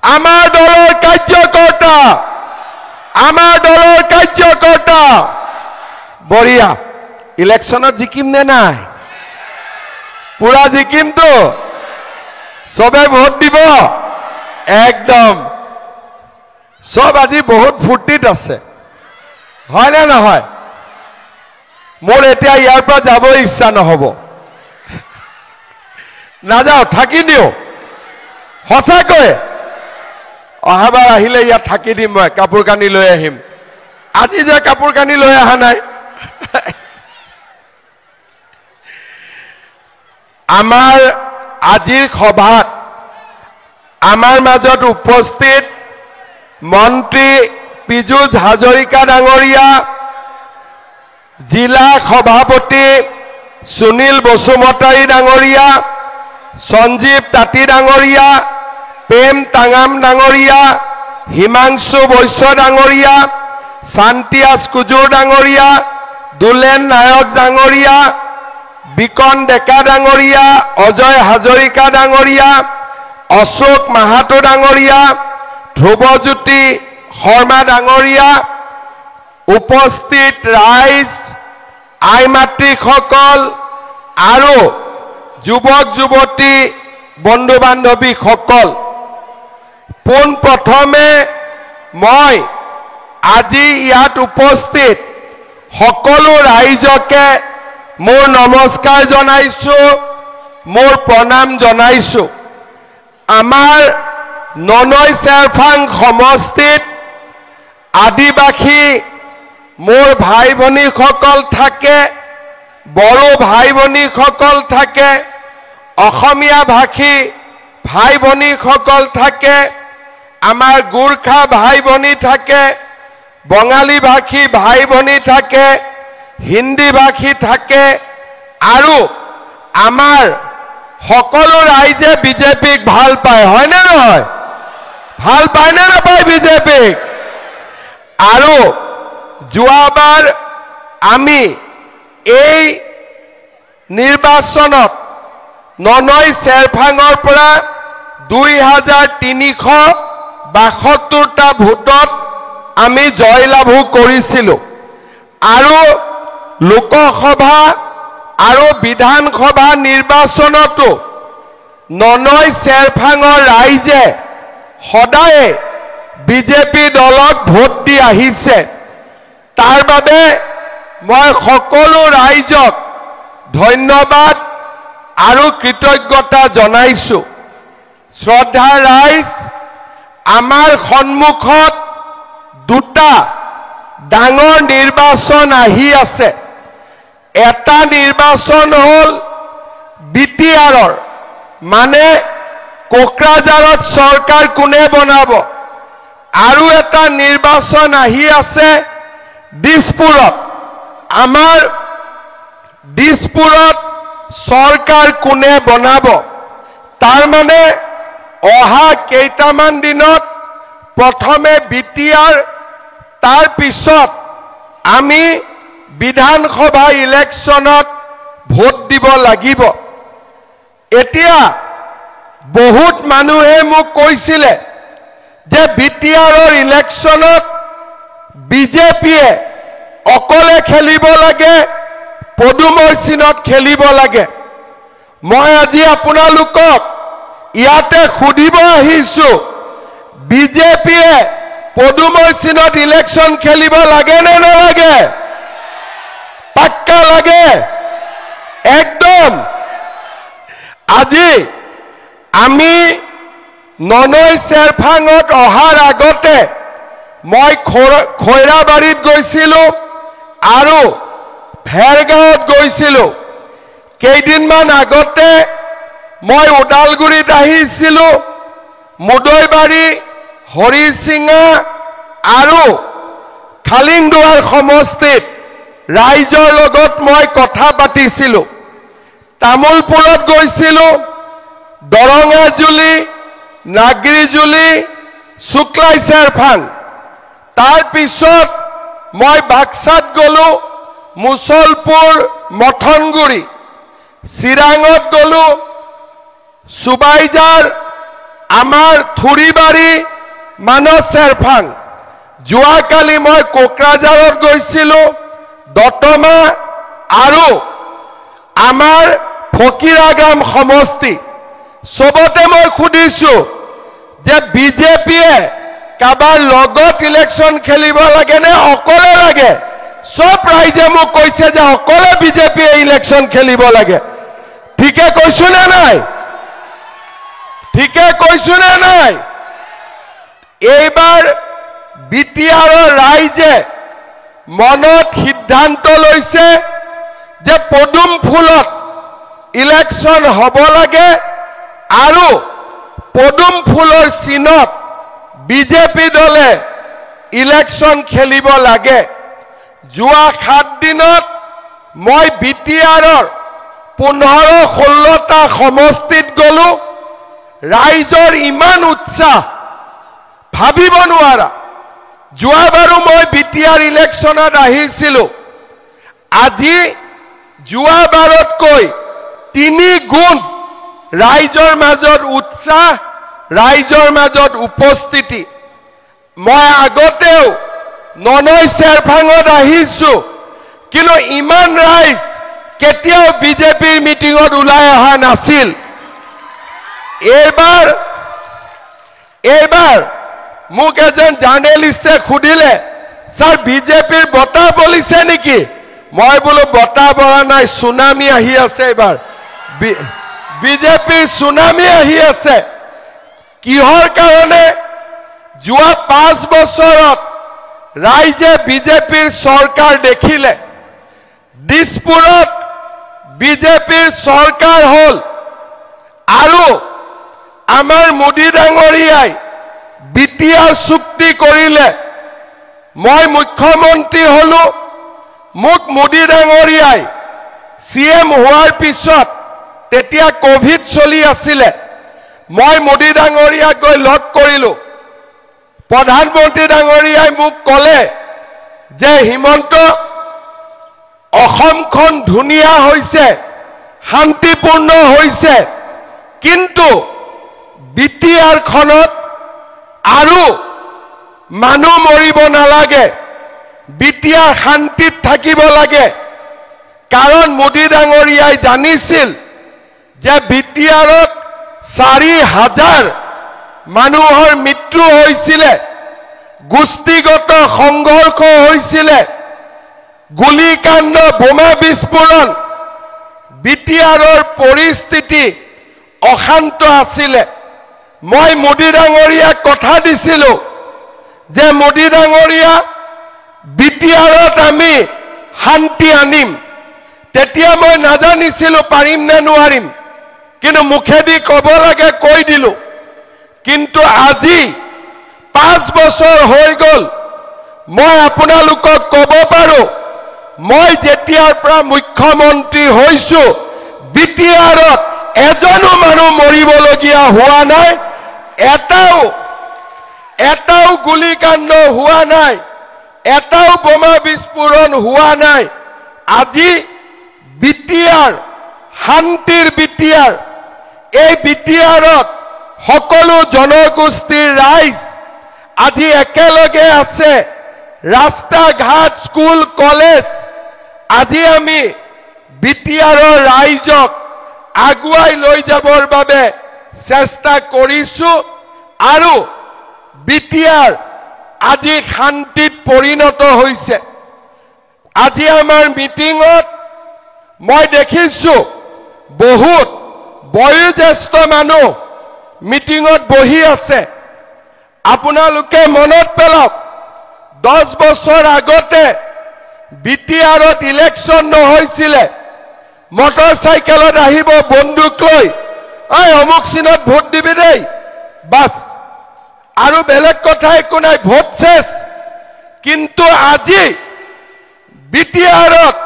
আমাৰ দলৰ কাৰ্যকৰ্তা বঢ়িয়া ইলেকশ্যনত জিকিম নে নাই পুৰা জিকিমতো সবে ভোট দিব একদম সব আজি বহুত ফুৰ্তিত আছে হয় না নহয় মোৰ এতিয়া ইয়াৰ পৰা যাব ইচ্ছা নহব নাযাও থাকি দিও সঁচাকৈ অহাবাৰ আহিলে ইয়াত থাকি দিম মই কাপোৰ কানি লৈ আহিম আজি যে কাপোৰ কানি লৈ অহা নাই আমাৰ আজিৰ সভাত আমাৰ মাজত উপস্থিত মন্ত্ৰী পীযুষ হাজৰিকা ডাঙৰীয়া জিলা সভাপতি সুনীল বসুমতাৰী ডাঙৰীয়া সঞ্জীৱ তাঁতী ডাঙৰীয়া প্ৰেম টাঙাম ডাঙৰীয়া হিমাংশু বৈশ্য ডাঙৰীয়া শান্তিয়াস কুজুৰ ডাঙৰীয়া দুলেন নায়ক ডাঙৰীয়া বিকন ডেকা ডাঙৰীয়া অজয় হাজৰিকা ডাঙৰীয়া অশোক মাহাতো ডাঙৰীয়া ধ্ৰুৱজ্যোতি শৰ্মা ডাঙৰীয়া উপস্থিত ৰাইজ আই মাতৃসকল আৰু যুৱক যুৱতী বন্ধু বান্ধৱীসকল পোনপ্ৰথমে মই আজি ইয়াত উপস্থিত সকলো ৰাইজকে মোৰ নমস্কাৰ জনাইছো মোৰ প্ৰণাম জনাইছো আমাৰ ননৈ চেৰফাং সমষ্টিত আদিবাসী মোৰ ভাই ভনীসকল থাকে বড়ো ভাই ভনীসকল থাকে অসমীয়া ভাষী ভাই ভনীসকল থাকে আমাৰ গোৰ্খা ভাই ভনী থাকে বঙালী ভাষী ভাই ভনী থাকে হিন্দী ভাষী থাকে আৰু আমাৰ সকলো ৰাইজে বিজেপিক ভাল পায় হয় নে নহয় ভাল পায় নে নাপায় বিজেপিক আৰু যোৱাবাৰ আমি এই নিৰ্বাচনত ননৈ চেৰফাঙৰ পৰা 2372টা ভোটত আমি জয়লাভ কৰিছিলো আৰু লোকসভা আৰু বিধানসভা নিৰ্বাচনতো ননৈ চেৰফাঙৰ ৰাইজে সদায় বিজেপি দলক ভোট দি আহিছে তাৰ বাবে মই সকলো ৰাইজক ধন্যবাদ আৰু কৃতজ্ঞতা জনাইছো শ্ৰদ্ধা ৰাইজ আমাৰ সন্মুখত দুটা ডাঙৰ নিৰ্বাচন আহি আছে এটা নিৰ্বাচন হল বিটিআৰৰ মানে কোকৰাঝাৰত চৰকাৰ কোনে বনাব আৰু এটা নিৰ্বাচন আহি আছে দিছপুৰত আমাৰ দিছপুৰত চৰকাৰ কোনে বনাব তাৰ মানে অহা কেইটামান দিনত প্ৰথমে বিটিআৰ তাৰ পিছত আমি বিধানসভা ইলেকশ্যনত ভোট দিব লাগিব এতিয়া বহুত মানুহে মোক কৈছিলে যে বিটিআৰৰ ইলেকশ্যনত বিজেপিয়ে অকলে খেলিব লাগে পদুমৰ চিনত খেলিব লাগে মই আজি আপোনালোকক ইয়াতে খুদিব আহিছো বিজেপিয়ে পদুমৰ চিনত ইলেকশ্যন খেলিব লাগে নে নালাগে পাক্কা লাগে একদম আজি আমি ননৈ চেৰফাঙত অহাৰ আগতে মই খৈৰাবাৰীত গৈছিলো আৰু ভেৰগাঁৱত গৈছিলো কেইদিনমান আগতে মই ওদালগুৰিত আহিছিলো মুদৈবাৰী হৰিচিঙা আৰু খালিংদুৱাৰ সমষ্টিত ৰাইজৰ লগত মই কথা পাতিছিলো তামুলপুৰত গৈছিলো দৰঙাজুলি নাগৰিজুলি শুক্লাই চেৰফাং তাৰ পিছত মই বাক্সাত গলো মুছলপুৰ মথনগুৰি চিৰাঙত গলো সুবাইজাৰ আমাৰ থুৰিবাৰী মানস চেৰফাং যোৱাকালি মই কোকৰাঝাৰত গৈছিলোঁ দতমা আৰু আমাৰ ফকিৰাগাম সমষ্টি সবতে মই সুধিছো যে বিজেপিয়ে কাবাৰ লগত ইলেকশন খেলিব লাগে নে অকলে লাগে সব ৰাইজে মোক কৈছে যে অকলে বিজেপিয়ে ইলেকশন খেলিব লাগে ঠিকে কৈছো নে নাই ঠিকে কৈছো নে নাই এইবাৰ বিটিআৰৰ ৰাইজে মনত সিদ্ধান্ত লৈছে যে পদুম ফুলত ইলেকশন হ'ব লাগে আৰু পদুম ফুলৰ চিনত বিজেপি দলে ইলেকশন খেলিব লাগে যোৱা 7 দিনত মই বিটিআৰৰ 15-16টা সমষ্টিত গলো ৰাইজৰ ইমান উৎসাহ ভাবিব নোৱাৰা যোৱাবাৰো মই বিটিআৰ ইলেকশনত আহিছিলো আজি যোৱাবাৰতকৈ 3 গুণ ৰাইজৰ মাজত উৎসাহ ৰাইজৰ মাজত উপস্থিতি মই আগতেও ননৈ চেৰফাঙত আহিছো কিন্তু ইমান ৰাইজ কেতিয়াও বিজেপিৰ মিটিঙত ওলাই অহা নাছিল এইবাৰ মোক এজন জাৰ্নেলিষ্টে সুধিলে স্যাৰ বিজেপিৰ বতাহ বলিছে নেকি মই বোলো বতাহ বৰা নাই সুনামি আহি আছে এইবাৰ বিজেপিৰ সুনামি আহি আছে কিহৰ কাৰণে যোৱা 5 বছৰত ৰাইজে বিজেপিৰ চৰকাৰ দেখিলে দিছপুৰত বিজেপিৰ চৰকাৰ হল আৰু আমাৰ মোদী ডাঙৰীয়াই বিটিআৰ চুক্তি কৰিলে মই মুখ্যমন্ত্ৰী হলো মোক মোদী ডাঙৰীয়াই সিএম হোৱাৰ পিছত তেতিয়া কোভিড চলি আছিলে মই মোদী ডাঙৰীয়াক গৈ লগ কৰিলো প্ৰধানমন্ত্ৰী ডাঙৰীয়াই মোক ক'লে যে হিমন্ত অসমখন ধুনীয়া হৈছে শান্তিপূৰ্ণ হৈছে কিন্তু বিটিআৰ খনত আৰু মানুহ মৰিব নালাগে বিটিআৰ শান্তিত থাকিব লাগে কাৰণ মোদী ডাঙৰীয়াই জানিছিল যে বিটিআৰত 4,000 মানুহৰ মৃত্যু হৈছিলে গোষ্ঠীগত সংঘৰ্ষ হৈছিলে গুলিকাণ্ড বোমা বিস্ফোৰণ বিটিআৰৰ পৰিস্থিতি অশান্ত আছিলে মই মোদী ডাঙৰীয়াক কথা দিছিলো যে মোদী ডাঙৰীয়া বিটিআৰত আমি শান্তি আনিম তেতিয়া মই নাজানিছিলো পাৰিম নে নোৱাৰিম কিন্তু মুখেদি ক'ব লাগে কৈ দিলো কিন্তু আজি 5 বছৰ হৈ গল মই আপোনালোকক ক'ব পাৰো মই যেতিয়াৰ পৰা মুখ্যমন্ত্ৰী হৈছো বিটিআৰত এজনো মানুহ মৰিবলগীয়া হোৱা নাই এটাও গুলিকাণ্ড হোৱা নাই এটাও বোমা বিস্ফোৰণ হোৱা নাই আজি বিটিআৰ শান্তিৰ বিটিআৰ এই বিটিআৰত সকলো জনগোষ্ঠীৰ ৰাইজ আজি একেলগে আছে ৰাস্তা ঘাট স্কুল কলেজ আজি আমি বিটিআৰৰ ৰাইজক আগুৱাই লৈ যাবৰ বাবে চেষ্টা কৰিছো আৰু বিটিআৰ আজি শান্তিত পৰিণত হৈছে আজি আমাৰ মিটিঙত মই দেখিছো বহুত বয়োজ্যেষ্ঠ মানুহ মিটিঙত বহি আছে আপোনালোকে মনত পেলাওক 10 বছৰ আগতে বিটিআৰত ইলেকশন নহৈছিলে মটৰচাইকেলত আহিব বন্দুক লৈ অমুক চিনত ভোট দিবি দেই বাস আৰু বেলেগ কথা একো নাই ভোট শেষ কিন্তু আজি বিটিআৰত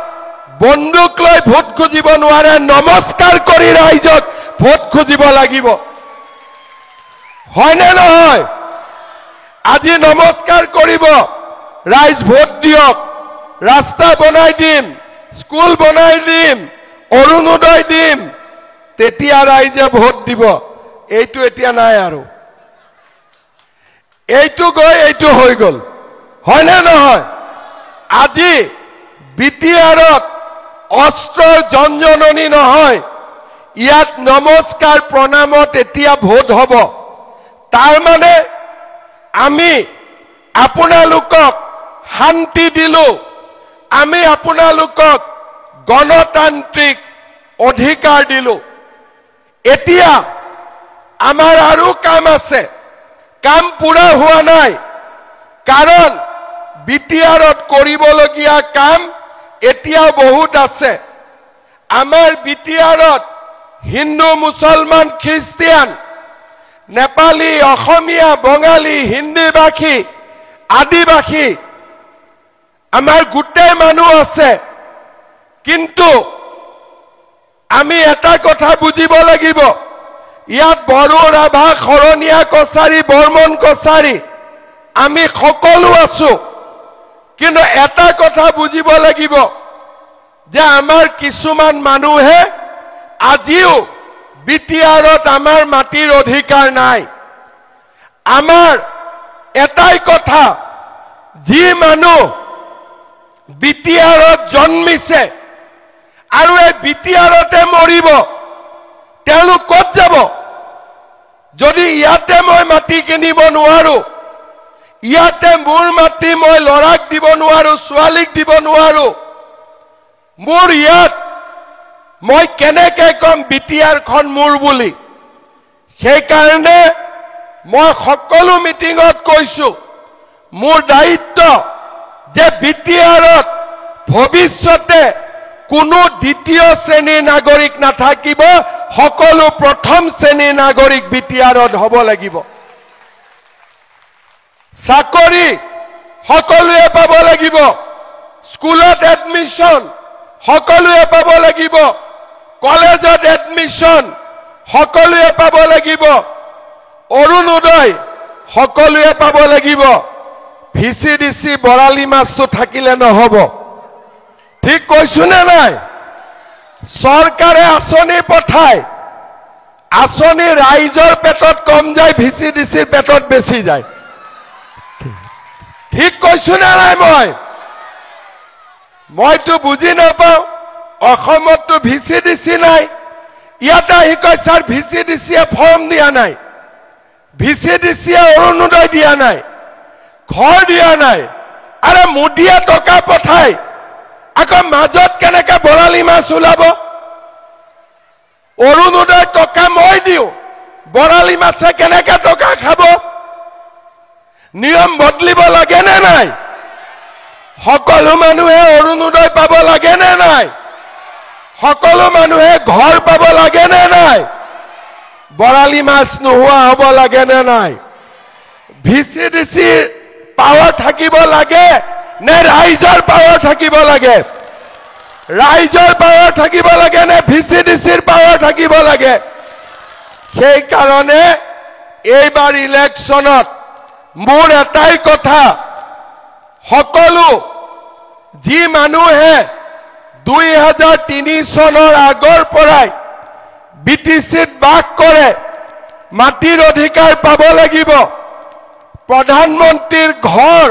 বন্দুক লৈ ভোট খুজিব নোৱাৰে নমস্কাৰ কৰি ৰাইজক ভোট খুজিব লাগিব হয়নে নহয় আজি নমস্কাৰ কৰিব ৰাইজ ভোট দিয়ক ৰাস্তা বনাই দিম স্কুল বনাই দিম অৰুণোদয় দিম তেতিয়া ৰাইজে ভোট দিব এইটো এতিয়া নাই আৰু এইটো গৈ এইটো হৈ গল হয় না নহয় আজি বিটিআৰত অস্ত্ৰৰ জনজননী নহয় ইয়াত নমস্কাৰ প্ৰণামত এতিয়া ভোট হ'ব তাৰ মানে আমি আপোনালোকক শান্তি দিলো আমি আপোনালোকক গণতান্ত্ৰিক অধিকাৰ দিলো এতিয়া আমাৰ আৰু কাম আছে কাম পুৰা হোৱা নাই কাৰণ বিটিআৰত কৰিবলগীয়া কাম এতিয়াও বহুত আছে আমাৰ বিটিআৰত হিন্দু মুছলমান খ্ৰীষ্টিয়ান নেপালী অসমীয়া বঙালী হিন্দী ভাষী আদিবাসী আমাৰ গোটেই মানুহ আছে কিন্তু আমি এটা কথা বুজিব লাগিব ইয়াত বড়ো ৰাভা খৰণীয়া কছাৰী বৰ্মন কছাৰী আমি সকলো আছো কিন্তু এটা কথা বুজিব লাগিব যে আমাৰ কিছুমান মানুহে আজিও বিটিআৰত আমাৰ মাটিৰ অধিকাৰ নাই আমাৰ এটাই কথা যি মানুহ বিটিআৰত জন্মিছে আৰু এই বিটিআৰতে মৰিব তেওঁলোক ক'ত যাব যদি ইয়াতে মই মাটি কিনিব নোৱাৰো ইয়াতে মোৰ মাটি মই লৰাক দিব নোৱাৰো ছোৱালীক দিব নোৱাৰো মোৰ ইয়াত মই কেনেকৈ কম বিটিআৰখন মোৰ বুলি সেইকাৰণে মই সকলো মিটিঙত কৈছো মোৰ দায়িত্ব যে বিটিআৰত ভৱিষ্যতে কোনো দ্বিতীয় শ্ৰেণীৰ নাগৰিক নাথাকিব সকলো প্ৰথম শ্ৰেণীৰ নাগৰিক বিটিআৰত হ'ব লাগিব চাকৰি সকলোৱে পাব লাগিব স্কুলত এডমিশন সকলোৱে পাব লাগিব কলেজত এডমিশন সকলোৱে পাব লাগিব অৰুণোদয় সকলোৱে পাব লাগিব ভিচিডিচি বৰালি মাছটো থাকিলে নহব ঠিক কৈছো নে নাই চৰকাৰে আঁচনি পঠায় আঁচনি ৰাইজৰ পেটত কম যায় ভিচিডিচিৰ পেটত বেছি যায় ঠিক কৈছো নে নাই মইতো বুজি নাপাওঁ অসমততো ভিচিডিচি নাই ইয়াতে আহি কয় ছাৰ ভিচিডিচিয়ে ফৰ্ম দিয়া নাই ভিচিডিচিয়ে অৰুণোদয় দিয়া নাই ঘৰ দিয়া নাই আৰে মোদীয়ে টকা পঠায় আকৌ মাজত কেনেকৈ বৰালি মাছ ওলাব অৰুণোদয় টকা মই দিওঁ বৰালি মাছে কেনেকৈ টকা খাব নিয়ম বদলিব লাগে নে নাই সকলো মানুহে অৰুণোদয় পাব লাগে নে নাই সকলো মানুহে ঘৰ পাব লাগে নে নাই বৰালি মাছ নোহোৱা হ'ব লাগে নে নাই ভিচিডিচিৰ পাৱাৰ থাকিব লাগে নে ৰাইজৰ পাৱাৰ থাকিব লাগে ৰাইজৰ পাৱাৰ থাকিব লাগে নে ভিচিডিচিৰ পাৱাৰ থাকিব লাগে সেইকাৰণে এইবাৰ ইলেকশ্যনত মোৰ এটাই কথা সকলো যি মানুহে 2003 চনৰ আগৰ পৰাই বিটিচিত বাস কৰে মাটিৰ অধিকাৰ পাব লাগিব প্ৰধানমন্ত্ৰীৰ ঘৰ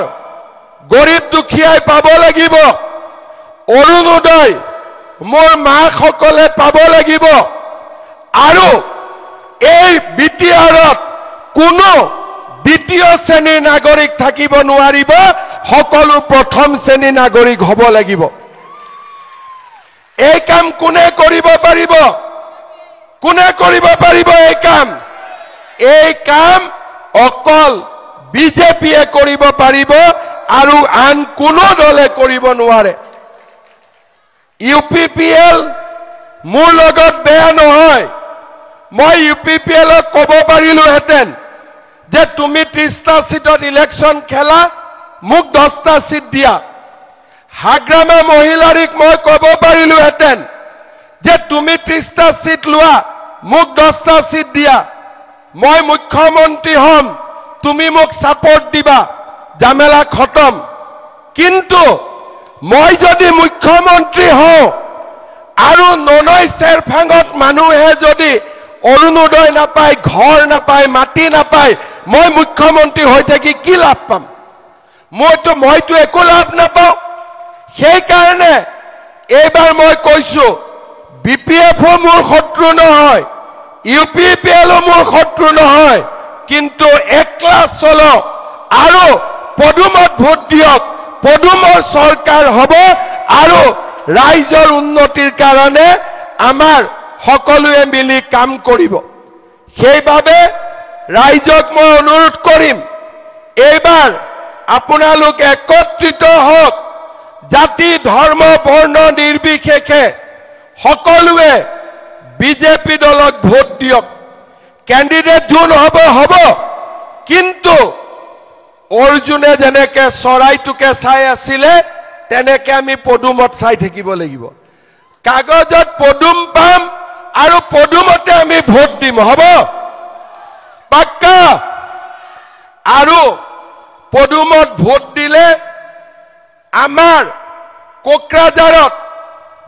গৰীব দুখীয়াই পাব লাগিব অৰুণোদয় মোৰ মাসকলে পাব লাগিব আৰু এই বিটিআৰত কোনো দ্বিতীয় শ্ৰেণীৰ নাগৰিক থাকিব নোৱাৰিব সকলো প্ৰথম শ্ৰেণীৰ নাগৰিক হ'ব লাগিব এই কাম কোনে কৰিব পাৰিব এই কাম অকল বিজেপিয়ে কৰিব পাৰিব আৰু আন কোনো দলে কৰিব নোৱাৰে ইউপিপিএল মোৰ লগত বেয়া নহয় মই ইউপিপিএলক ক'ব পাৰিলোহেঁতেন যে তুমি 30টা সিটত ইলেকশ্যন খেলা মোক 10টা সিট দিয়া হাগ্ৰামা মহিলাৰীক মই ক'ব পাৰিলোহেঁতেন যে তুমি 30টা সিট লোৱা মোক 10টা সিট দিয়া মই মুখ্যমন্ত্ৰী হ'ম তুমি মোক সাপোৰ্ট দিবা জামেলা খতম কিন্তু মই যদি মুখ্যমন্ত্ৰী হওঁ আৰু ননৈ চেৰফাঙত মানুহে যদি অৰুণোদয় নাপায়, ঘৰ নাপায়, মাটি নাপায়, মই মুখ্যমন্ত্ৰী হৈ থাকি কি লাভ পাম? মইতো একো লাভ নাপাওঁ। সেইকাৰণে এইবাৰ মই কৈছো, BPF-ও মোৰ শত্ৰু নহয়, UPPL-ও মোৰ শত্ৰু নহয়, কিন্তু একলা চলো আৰু পদুমত ভোট দিয়ক, পদুমৰ চৰকাৰ হ'ব আৰু ৰাইজৰ উন্নতিৰ কাৰণে আমাৰ সকলোৱে মিলি কাম কৰিব। সেইবাবে ৰাইজক মই অনুৰোধ কৰিম, এইবাৰ আপোনালোক একত্ৰিত হওক, জাতি ধৰ্ম বৰ্ণ নিৰ্বিশেষে সকলোৱে বিজেপি দলক ভোট দিয়ক। কেণ্ডিডেট যোন হ'ব, কিন্তু অৰ্জুনে যেনেকে চৰাইটোকে চাই আছিলে তেনেকে আমি পদুমত চাই থাকিব লাগিব। কাগজত পদুম পাম আৰু পদুমতে আমি ভোট দিম, হ'ব? পাক্কা? আৰু পদুমত ভোট দিলে আমাৰ কোকৰাঝাৰত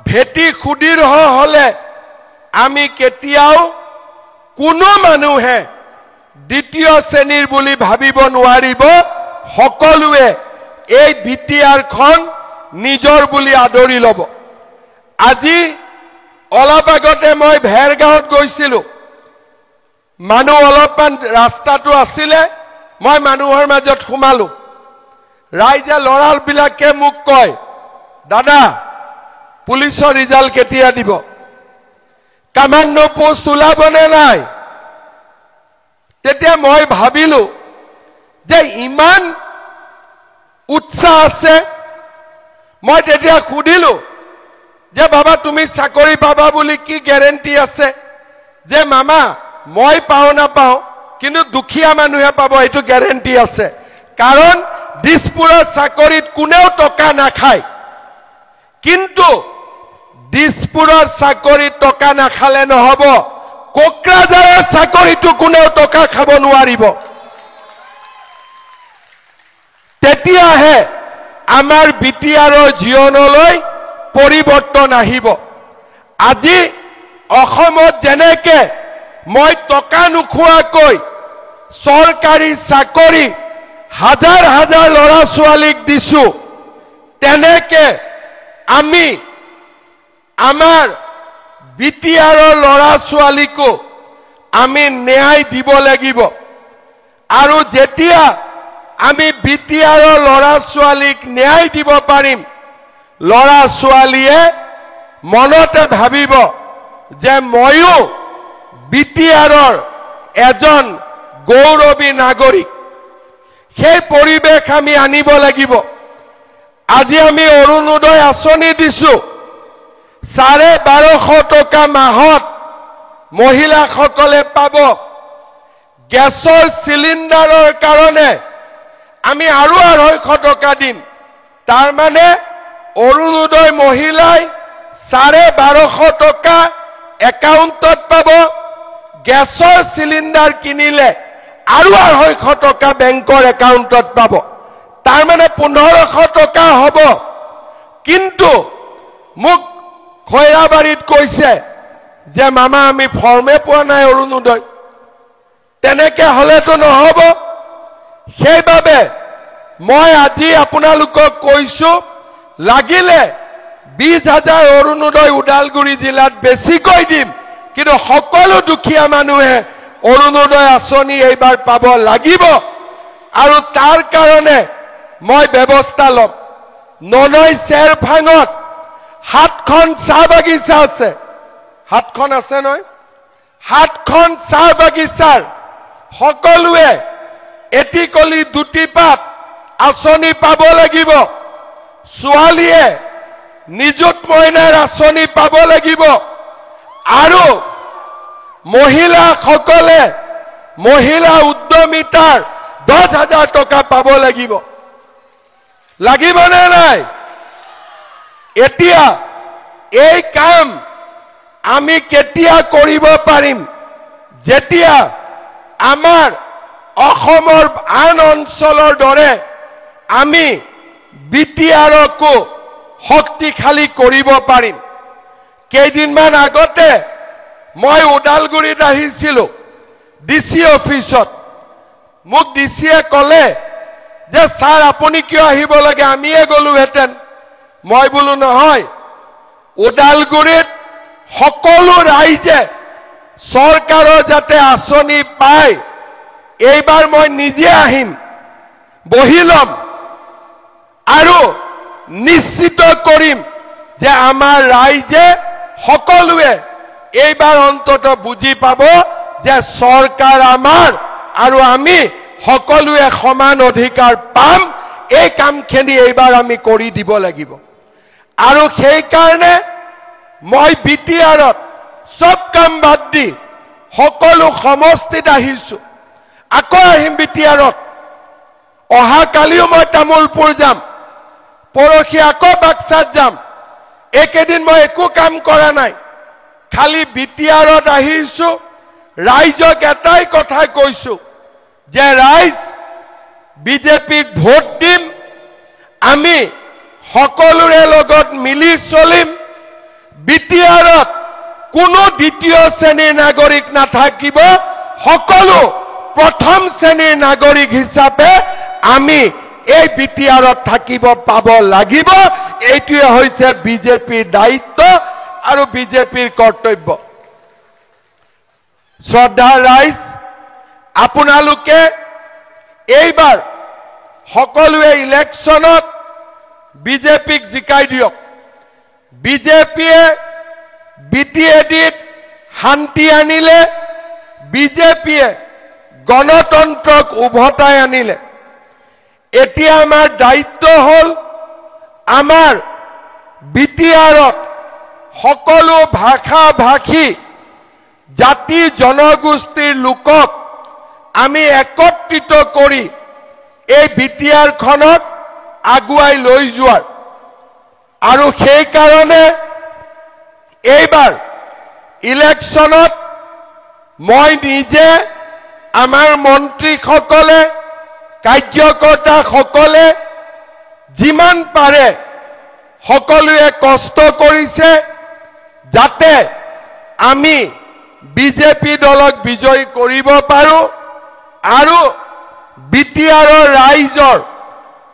ভেটি সুদৃঢ় হলে আমি কেতিয়াও কোনো মানুহে দ্বিতীয় শ্ৰেণীৰ বুলি ভাবিব নোৱাৰিব। সকলোৱে এই বিটিআৰখন নিজৰ বুলি আদৰি ল'ব। আজি অলপ আগতে মই ভেৰগাঁৱত গৈছিলো, মানুহ অলপমান ৰাস্তাটো আছিলে, মই মানুহৰ মাজত সোমালো। ৰাইজে ল'ৰাবিলাকে মোক কয়, দাদা পুলিচৰ ৰিজাল্ট কেতিয়া দিব? কামাণ্ডো পোষ্ট ওলাবনে নাই? তেতিয়া মই ভাবিলো যে ইমান উৎসাহ আছে। মই তেতিয়া সুধিলো যে বাবা তুমি চাকৰি পাবা বুলি কি গ্যাৰেণ্টি আছে? যে মামা মই পাও নাপাও, কিন্তু দুখীয়া মানুহে পাব, এইটো গ্যাৰেণ্টি আছে। কাৰণ দিছপুৰৰ চাকৰিত কোনেও টকা নাখায়, কিন্তু দিছপুৰৰ চাকৰিত টকা নাখালে নহব, কোকৰাঝাৰৰ চাকৰিটো কোনেও টকা খাব নোৱাৰিব। তেতিয়াহে আমাৰ বিটিআৰৰ জীৱনলৈ পৰিৱৰ্তন আহিব। আজি অসমত যেনেকে মই টকা নোখোৱাকৈ চৰকাৰী চাকৰি হাজাৰ হাজাৰ ল'ৰা ছোৱালীক দিছো, তেনেকে আমি আমাৰ বিটিআৰৰ ল'ৰা ছোৱালীকো আমি ন্যায় দিব লাগিব। আৰু যেতিয়া আমি বিটিআৰৰ ল'ৰা ছোৱালীক ন্যায় দিব পাৰিম, ল'ৰা ছোৱালীয়ে মনতে ভাবিব যে ময়ো বিটিআৰৰ এজন গৌৰৱী নাগৰিক। সেই পৰিৱেশ আমি আনিব লাগিব। আজি আমি অৰুণোদয় আঁচনি দিছো, 1250 টকা মাহত মহিলাসকলে পাব। গেছৰ চিলিণ্ডাৰৰ কাৰণে আমি আৰু 250 টকা দিম। তাৰ মানে অৰুণোদয় মহিলাই 1250 টকা একাউণ্টত পাব। গেছৰ চিলিণ্ডাৰ কিনিলে আৰু 250 টকা বেংকৰ একাউণ্টত পাব। তাৰ মানে 1500 টকা হ'ব। কিন্তু মোক খৈৰাবাৰীত কৈছে যে মামা আমি ফৰ্মে পোৱা নাই অৰুণোদয়। তেনেকে হলেতো নহব। সেইবাবে মই আজি আপোনালোকক কৈছো, লাগিলে 20,000 অৰুণোদয় ওদালগুৰি জিলাত বেছিকৈ দিম, কিন্তু সকলো দুখীয়া মানুহে অৰুণোদয় আঁচনি এইবাৰ পাব লাগিব। আৰু তাৰ কাৰণে মই ব্যৱস্থা ল'ম। ননৈ চেৰফাঙত 7খন চাহ বাগিচা আছে। 7খন আছে নহয়? 7খন চাহ বাগিচাৰ সকলোৱে এটিকলি দুটিপাত আঁচনি পাব লাগিব। ছোৱালীয়ে নিযুত মইনাৰ আঁচনি পাব লাগিব। আৰু মহিলাসকলে মহিলা উদ্যমিতাৰ 10,000 টকা পাব লাগিব। লাগিবনে নাই? এতিয়া এই কাম আমি কেতিয়া কৰিব পাৰিম? যেতিয়া আমাৰ অসমৰ আন অঞ্চলৰ দৰে আমি বিটিআৰকো শক্তিশালী কৰিব পাৰিম। কেইদিনমান আগতে মই ওদালগুৰিত আহিছিলোঁ ডিসি অফিসত মোক ডিসিয়ে কলে যে স্যাৰ আপুনি কিয় আহিব লাগে আমিয়ে গলোহেঁতেন মই বোলো নহয় ওদালগুৰিত সকলো ৰাইজে চৰকাৰৰ যাতে আঁচনি পায় এইবাৰ মই নিজে আহিম বহি লম আৰু নিশ্চিত কৰিম যে আমাৰ ৰাইজে সকলোৱে এইবাৰ অন্তত বুজি পাব যে চৰকাৰ আমাৰ আৰু আমি সকলোৱে সমান অধিকাৰ পাম এই কামখিনি এইবাৰ আমি কৰি দিব লাগিব আৰু সেই কাৰণে মই বিটিআৰত সব কাম বাদ দি সকলো সমষ্টিত আহিছো আকৌ আহিম বিটিআৰত অহা কালিও মই তামুলপুৰ যাম পৰখি আকৌ বাক্সাত যাম একেদিন মই একো কাম কৰা নাই খালি বিটিআৰত আহিছো ৰাইজক এটাই কথা কৈছো যে ৰাইজ বিজেপিক ভোট দিম আমি সকলোৰে লগত মিলি চলিম বিটিআৰত কোনো দ্বিতীয় শ্ৰেণীৰ নাগৰিক নাথাকিব সকলো প্ৰথম শ্ৰেণীৰ নাগৰিক হিচাপে আমি এই বিটিআৰত থাকিব পাব লাগিব এইটোৱে হৈছে বিজেপিৰ দায়িত্ব আৰু বিজেপিৰ কৰ্তব্য শ্ৰদ্ধাৰ ৰাইজ আপোনালোকে এইবাৰ সকলোৱে ইলেকশ্যনত বিজেপিক জিকাই দিয়ক বিজেপিয়ে বিটিএডিত শান্তি আনিলে বিজেপিয়ে গণতন্ত্ৰক উভতাই আনিলে এতিয়া আমাৰ দায়িত্ব হল আমাৰ বিটিআৰত সকলো ভাষা ভাষী জাতি জনগোষ্ঠীৰ লোকক আমি একত্ৰিত কৰি এই বিটিআৰখনক আগুৱাই লৈ যোৱাৰ আৰু সেই কাৰণে এইবাৰ ইলেকশ্যনত মই নিজে আমাৰ মন্ত্ৰীসকলে কাৰ্যকৰ্তাসকলে যিমান পাৰে সকলোৱে কষ্ট কৰিছে যাতে আমি বিজেপি দলক বিজয়ী কৰিব পাৰো আৰু বিটিআৰৰ ৰাইজৰ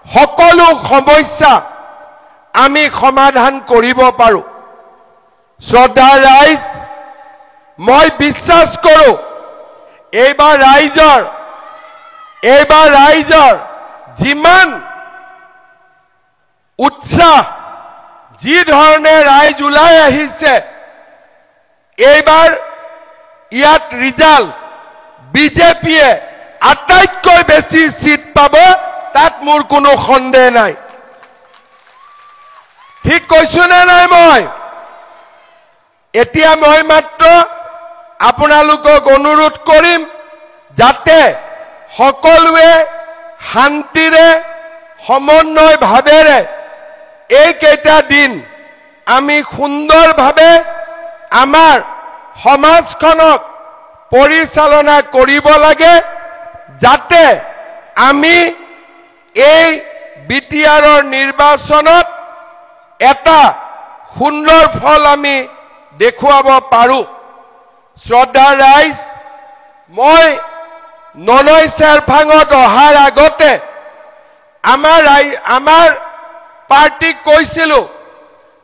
সকলো সমস্যা আমি সমাধান কৰিব পাৰো শ্ৰদ্ধাৰ ৰাইজ মই বিশ্বাস কৰো এইবাৰ ৰাইজৰ যিমান উৎসাহ যি ধৰণে ৰাইজ ওলাই আহিছে এইবাৰ ইয়াত ৰিজাল্ট বিজেপিয়ে আটাইতকৈ বেছি সিট পাব তাত মোৰ কোনো সন্দেহ নাই ঠিক কৈছো নে নাই মই এতিয়া মই মাত্ৰ আপোনালোকক অনুৰোধ কৰিম যাতে সকলোৱে শান্তিৰে সমন্বয় ভাৱেৰে এই কেইটা দিন আমি সুন্দৰভাৱে আমাৰ সমাজখনক পৰিচালনা কৰিব লাগে যাতে আমি এই বিটিআৰৰ নিৰ্বাচনত এটা সুন্দৰ ফল আমি দেখুৱাব পাৰো শ্ৰদ্ধাৰ ৰাইজ মই ননৈ চেৰফাঙত অহাৰ আগতে আমাৰ পাৰ্টিক কৈছিলো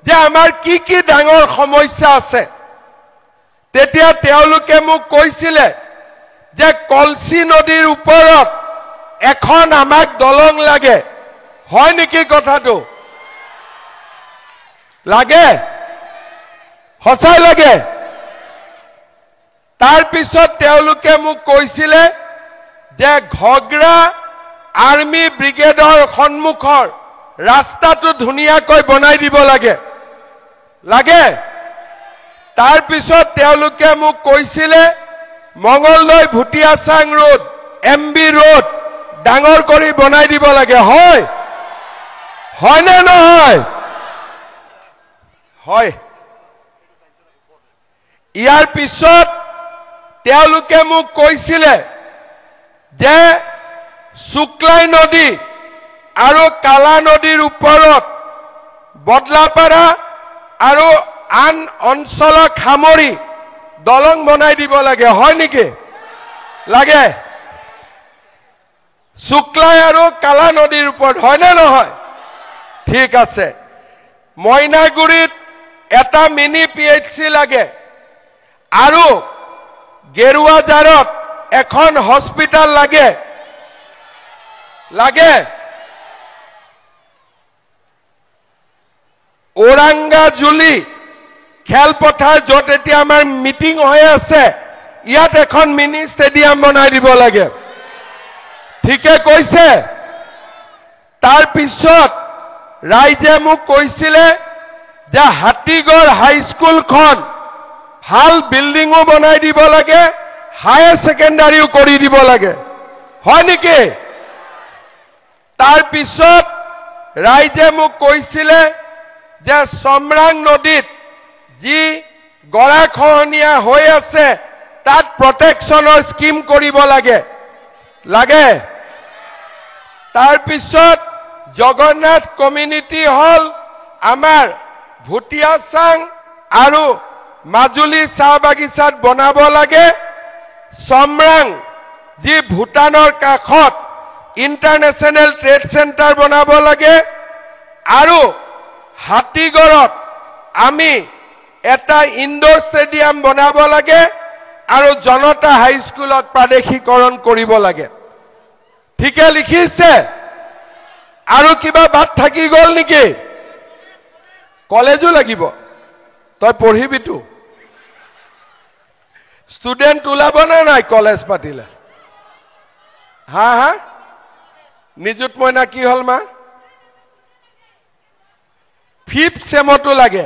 যে আমাৰ কি ডাঙৰ সমস্যা আছে তেতিয়া তেওঁলোকে মোক কৈছিলে যে কলসি নদীৰ ওপৰত এখন আমাক দলং লাগে হয় নেকি কথাটো লাগে সঁচাই লাগে তাৰ পিছত তেওঁলোকে মোক কৈছিলে যে ঘগৰা আৰ্মি ব্ৰিগেডৰ সন্মুখৰ ৰাস্তাটো ধুনীয়াকৈ বনাই দিব লাগে তাৰ পিছত তেওঁলোকে মোক কৈছিলে Mangaldai Bhutiachang road MB road ডাঙৰ কৰি বনাই দিব লাগে হয় নে নহয় হয় ইয়াৰ পিছত তেওঁলোকে মোক কৈছিলে যে শুক্লাই নদী আৰু কালা নদীৰ ওপৰত বদলাপাৰা আৰু আন অঞ্চলক সামৰি দলং বনাই দিব লাগে হয় নেকি লাগে শুক্লাই আৰু কালা নদীৰ ওপৰত হয় না নহয় ঠিক আছে মইনাগুৰিত এটা মিনি পিএইচসি লাগে আৰু গেৰুৱাজাৰত এখন হস্পিটাল লাগে লাগে ওৰাংগাজুলি খেলপথাৰ য'ত এতিয়া আমাৰ মিটিং হৈ আছে ইয়াত এখন মিনি ষ্টেডিয়াম বনাই দিব লাগে ঠিকে কৈছে তাৰ পিছত ৰাইজে মোক কৈছিলে যে হাতীগড় হাইস্কুলখন ভাল বিল্ডিংও বনাই দিব লাগে হায়াৰ সেকেন্ডাৰীও কৰি দিব লাগে হয় নেকি তাৰ পিছত ৰাইজে মোক কৈছিলে যে সমৰাং নদীত যি গৰাখহনীয়া হৈ আছে তাত প্ৰটেকশ্যনৰ স্কিম কৰিব লাগে লাগে তাৰ পিছত জগন্নাথ কমিউনিটি হল আমাৰ ভুটিয়াচাং আৰু মাজুলী চাহ বাগিচাত বনাব লাগে সমৰাং যি ভূটানৰ কাষত ইন্টাৰনেশ্যনেল ট্ৰেড চেণ্টাৰ বনাব লাগে আৰু হাতীগড়ত আমি এটা ইনডোৰ ষ্টেডিয়াম বনাব লাগে আৰু জনতা হাইস্কুলত প্ৰাদেশিকৰণ কৰিব লাগে ঠিকে লিখিছে আৰু কিবা বাদ থাকি গল নেকি কলেজো লাগিব তই পঢ়িবিতো ষ্টুডেন্ট ওলাব না নাই কলেজ পাতিলে হা হা নিযুত মইনা কি হল মা 5th সেমতো লাগে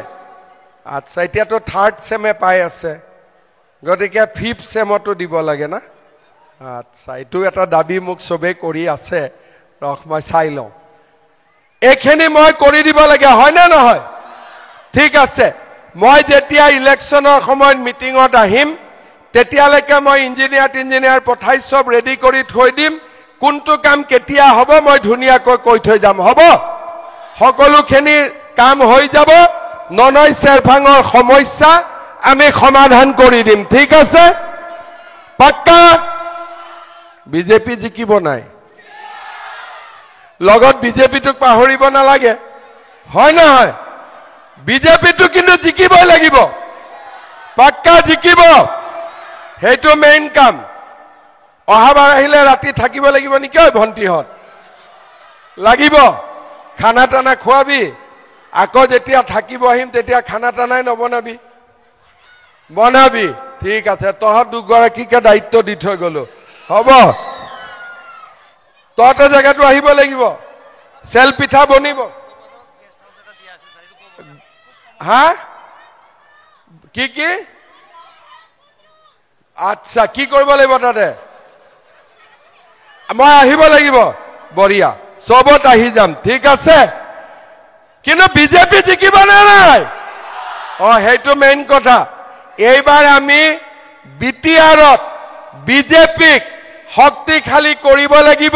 আচ্ছা এতিয়াতো 3rd সেমে পাই আছে গতিকে 5th সেমতো দিব লাগে না আচ্ছা এটো এটা দাবী মোক সবে কৰি আছে ৰখ মই চাই লওঁ এখিনি মই কৰি দিব লাগে হয় না নহয় ঠিক আছে মই যেতিয়া ইলেকশনৰ সময়ত মিটিংত আহিম তেতিয়ালৈকে মই ইঞ্জিনিয়াৰ পঠাই সব ৰেডি কৰি থৈ দিম কোনটো কাম কেতিয়া হ'ব মই ধুনিয়াকৈ কৈ থৈ যাম হ'ব সকলোখিনি কাম হৈ যাব ননৈ চেৰফাঙৰ সমস্যা আমি সমাধান কৰি দিম ঠিক আছে পাক্কা বিজেপি জিকিব নাই লগত বিজেপিটোক পাহৰিব নালাগে হয় নহয় বিজেপিটো কিন্তু জিকিবই লাগিব পাক্কা জিকিব হেইটো মেইন কাম অহাবাৰ আহিলে ৰাতি থাকিব লাগিব নেকি ঐ ভন্টিহত লাগিব খানা টানা খোৱাবি আকৌ যেতিয়া থাকিব আহিম তেতিয়া খানা টানাই নবনাবি বনাবি ঠিক আছে তহঁত দুগৰাকীকে দায়িত্ব দি থৈ গলো হ'ব তহঁতে জেগাটো আহিব লাগিব চেল পিঠা বনিব হা কি কি আচ্ছা কি কৰিব লাগিব তাতে মই আহিব লাগিব বঢ়িয়া সবত আহি যাম ঠিক আছে কিন্তু বিজেপি জিকিব নাই হেইটো মেইন কথা এইবাৰ আমি বিটিআৰত বিজেপিক শক্তিশালী কৰিব লাগিব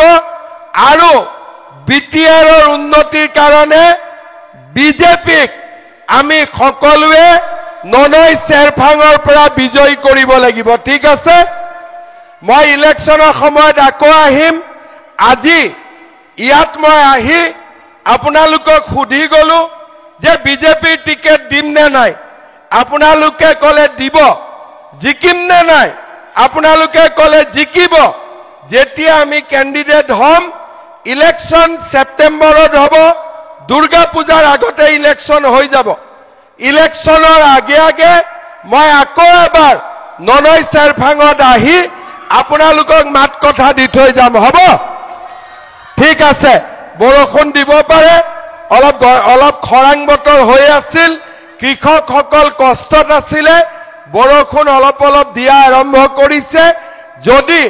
আৰু বিটিআৰৰ উন্নতিৰ কাৰণে বিজেপিক আমি সকলোৱে ননৈ চেৰফাঙৰ পৰা বিজয়ী কৰিব লাগিব ঠিক আছে মই ইলেকশনৰ সময়ত আকৌ আহিম আজি ইয়াত মই আহি আপোনালোকক সুধি গলো যে বিজেপিৰ টিকেট দিম নে নাই আপোনালোকে কলে দিব জিকিম নে নাই আপোনালোকে কলে জিকিব যেতিয়া আমি ক্যান্ডিডেট হম ইলেকশন সেপ্টেম্বৰত হ'ব দুৰ্গা পূজাৰ আগতে ইলেকশন হৈ যাব ইলেকশনৰ আগে আগে মই আকৌ এবাৰ ননৈ চেৰফাঙত আহি আপোনালোকক মাত কথা দি থৈ যাম হ'ব ঠিক আছে বৰষুণ দিব পাৰে অলপ খৰাং বতৰ হৈ আছিল কৃষকসকল কষ্টত আছিলে বৰষুণ অলপ দিয়া আৰম্ভ কৰিছে যদি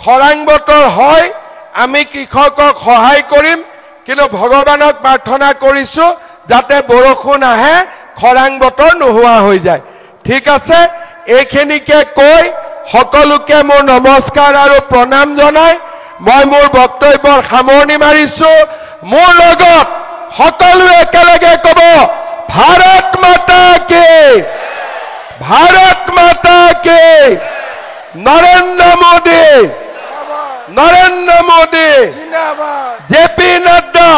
খৰাং বতৰ হয় আমি কৃষকক সহায় কৰিম কিন্তু ভগৱানক প্ৰাৰ্থনা কৰিছো যাতে বৰষুণ আহে খৰাং বতৰ নোহোৱা হৈ যায় ঠিক আছে এইখিনিকে কৈ সকলোকে মোৰ নমস্কাৰ আৰু প্ৰণাম জনাই মই মোৰ বক্তব্যৰ সামৰণি মাৰিছো মোৰ লগত সকলোৱে একেলগে ক'ব ভাৰত মাতা কি भारत माता के नरेंद्र मोदी जेपी नड्डा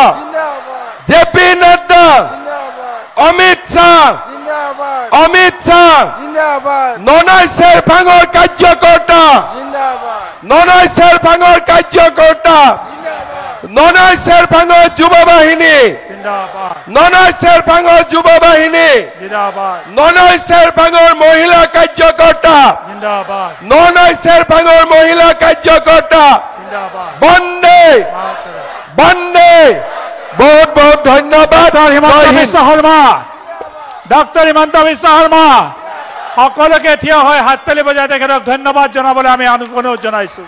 अमित शाह ननाई शेरफांगर कार्यकर्ता ननाई शेरफांगर युव बाहिनी ननाई शेरफांगर युव बाहिनी ननाई शेरफांगर महिला कार्यकर्ता ननाई शेरफांगर महिला कार्यकर्ता बंदे बंदे बहुत बहुत धन्यवाद हिमंत बिश्व शर्मा डॉक्टर हिमंत बिश्व शर्मा সকলোকে থিয় হৈ হাততালি বজাই তেখেতক ধন্যবাদ জনাবলৈ আমি অনুৰোধ জনাইছো।